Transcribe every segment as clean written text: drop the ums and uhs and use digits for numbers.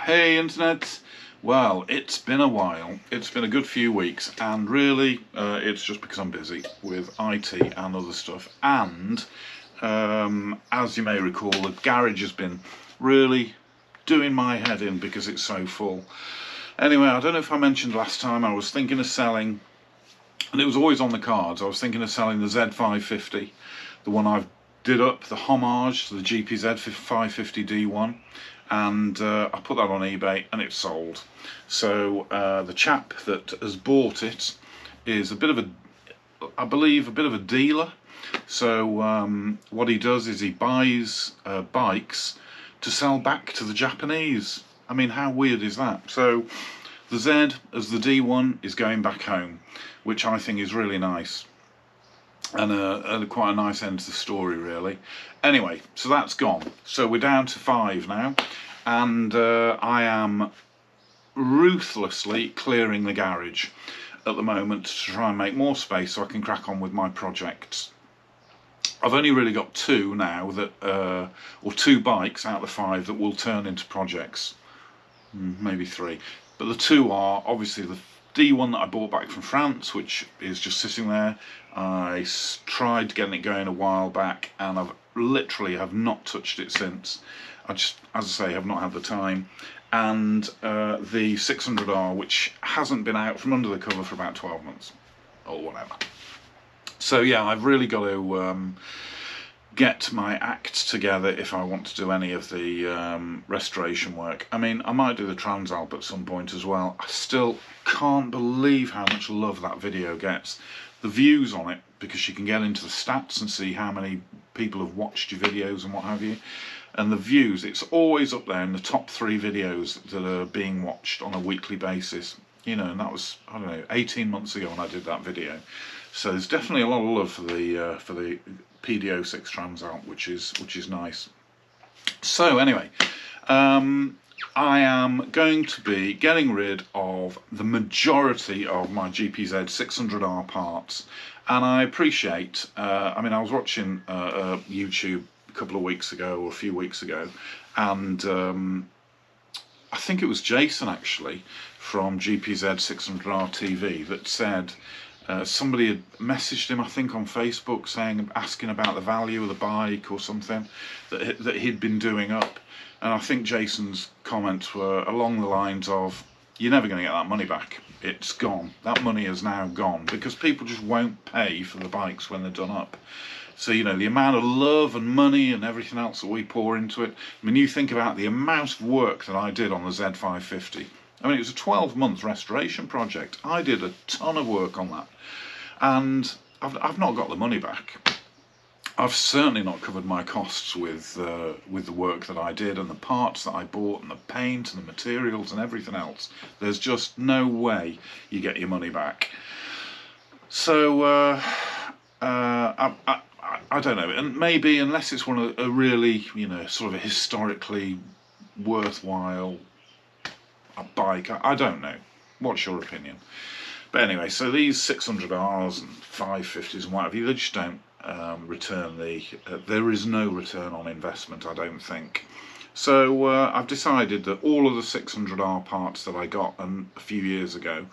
Hey internet, well it's been a while, it's been a good few weeks, and really it's just because I'm busy with IT and other stuff, and as you may recall, the garage has been really doing my head in because it's so full. Anyway, I don't know if I mentioned last time I was thinking of selling, and it was always on the cards, I was thinking of selling the Z550, the one I've did up, the homage to the GPZ 550D1, and I put that on eBay and it's sold. So the chap that has bought it is a bit of a, I believe, a bit of a dealer. So what he does is he buys bikes to sell back to the Japanese. I mean, how weird is that? So the Z as the D1 is going back home, which I think is really nice. And quite a nice end to the story, really. Anyway, so that's gone. So we're down to 5 now, and I am ruthlessly clearing the garage at the moment to try and make more space so I can crack on with my projects. I've only really got 2 now that, or 2 bikes out of the 5 that will turn into projects, maybe 3. But the 2 are obviously the D1 that I bought back from France, which is just sitting there. I tried getting it going a while back, and I've literally have not touched it since. I just, as I say, have not had the time. And the 600R, which hasn't been out from under the cover for about 12 months or whatever. So yeah, I've really got to get my act together if I want to do any of the restoration work. I mean, I might do the Transalp at some point as well. I still can't believe how much love that video gets. The views on it, because you can get into the stats and see how many people have watched your videos and what have you. And the views, it's always up there in the top 3 videos that are being watched on a weekly basis. You know, and that was, I don't know, 18 months ago when I did that video. So there's definitely a lot of love for the PD06 Transalp, which is nice. So anyway, I am going to be getting rid of the majority of my GPZ 600R parts, and I appreciate. I mean, I was watching YouTube a couple of weeks ago or a few weeks ago, and I think it was Jason actually from GPZ 600R TV that said. Somebody had messaged him, I think, on Facebook, asking about the value of the bike or something that he'd been doing up, and I think Jason's comments were along the lines of, "You're never going to get that money back. It's gone. That money is now gone because people just won't pay for the bikes when they're done up." So you know, the amount of love and money and everything else that we pour into it. I mean, you think about the amount of work that I did on the Z550. I mean, it was a 12-month restoration project. I did a ton of work on that, and I've not got the money back. I've certainly not covered my costs with the work that I did and the parts that I bought and the paint and the materials and everything else. There's just no way you get your money back. So I don't know, and maybe unless it's one of a really, you know, sort of a historically worthwhile a bike, I don't know. What's your opinion? But anyway, so these 600Rs and 550s and whatever, they just don't return there is no return on investment, I don't think. So I've decided that all of the 600R parts that I got a few years ago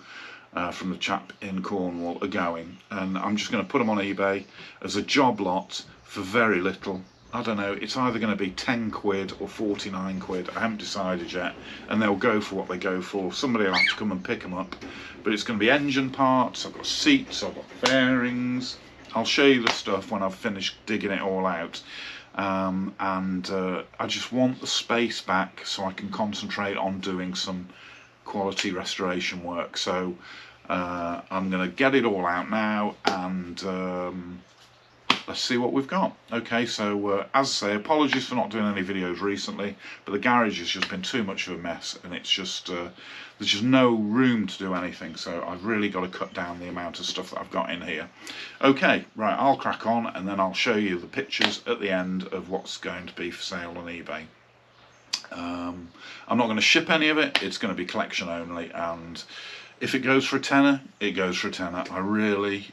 from the chap in Cornwall are going, and I'm just going to put them on eBay as a job lot for very little. I don't know, it's either going to be 10 quid or 49 quid, I haven't decided yet, and they'll go for what they go for. Somebody will have to come and pick them up, but it's going to be engine parts, I've got seats, I've got bearings. I'll show you the stuff when I've finished digging it all out, and I just want the space back so I can concentrate on doing some quality restoration work. So I'm going to get it all out now, and let's see what we've got. Okay, so as I say, apologies for not doing any videos recently, but the garage has just been too much of a mess, and it's just there's just no room to do anything, so I've really got to cut down the amount of stuff that I've got in here. Okay, right, I'll crack on, and then I'll show you the pictures at the end of what's going to be for sale on eBay. I'm not going to ship any of it, it's going to be collection only, and if it goes for a tenner, it goes for a tenner. I really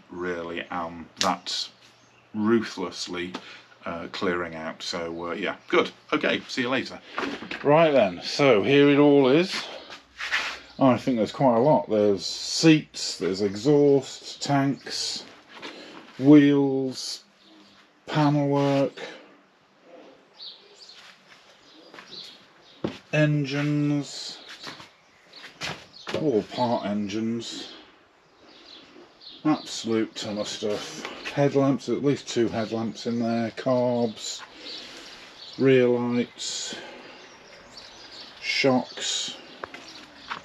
am that ruthlessly clearing out. So yeah, good. Okay, see you later. Right then, so here it all is. I think there's quite a lot. There's seats, there's exhaust, tanks, wheels, panel work, engines, all part engines, absolute ton of stuff. Headlamps, at least 2 headlamps in there, carbs, rear lights, shocks,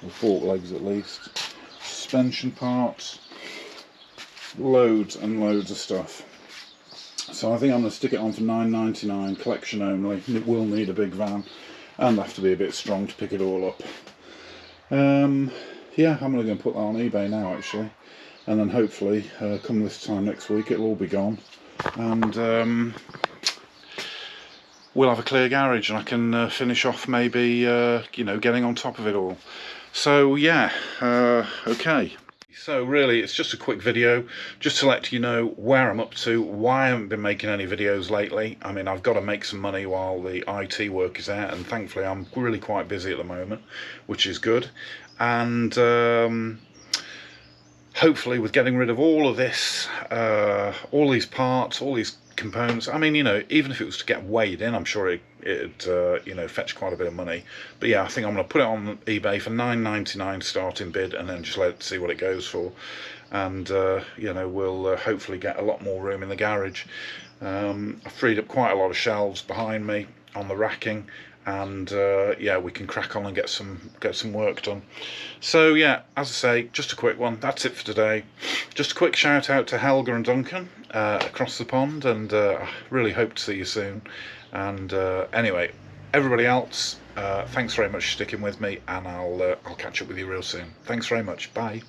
or fork legs at least, suspension parts, loads and loads of stuff. So I think I'm going to stick it on for £9.99, collection only. It will need a big van and have to be a bit strong to pick it all up. Yeah, I'm going to put that on eBay now actually, and then hopefully come this time next week it'll all be gone, and we'll have a clear garage and I can finish off maybe you know, getting on top of it all. So yeah, okay. So really it's just a quick video just to let you know where I'm up to, why I haven't been making any videos lately. I mean, I've got to make some money while the IT work is out, and thankfully I'm really quite busy at the moment, which is good. And hopefully with getting rid of all of this, all these parts, all these components, I mean, you know, even if it was to get weighed in, I'm sure it'd you know, fetch quite a bit of money. But yeah, I think I'm going to put it on eBay for £9.99 starting bid, and then just let it see what it goes for. And you know, we'll hopefully get a lot more room in the garage. I've freed up quite a lot of shelves behind me on the racking, and yeah, we can crack on and get some work done. So yeah, as I say, just a quick one. That's it for today. Just a quick shout out to Helga and Duncan across the pond, and I really hope to see you soon. And anyway, everybody else, thanks very much for sticking with me, and I'll catch up with you real soon. Thanks very much. Bye.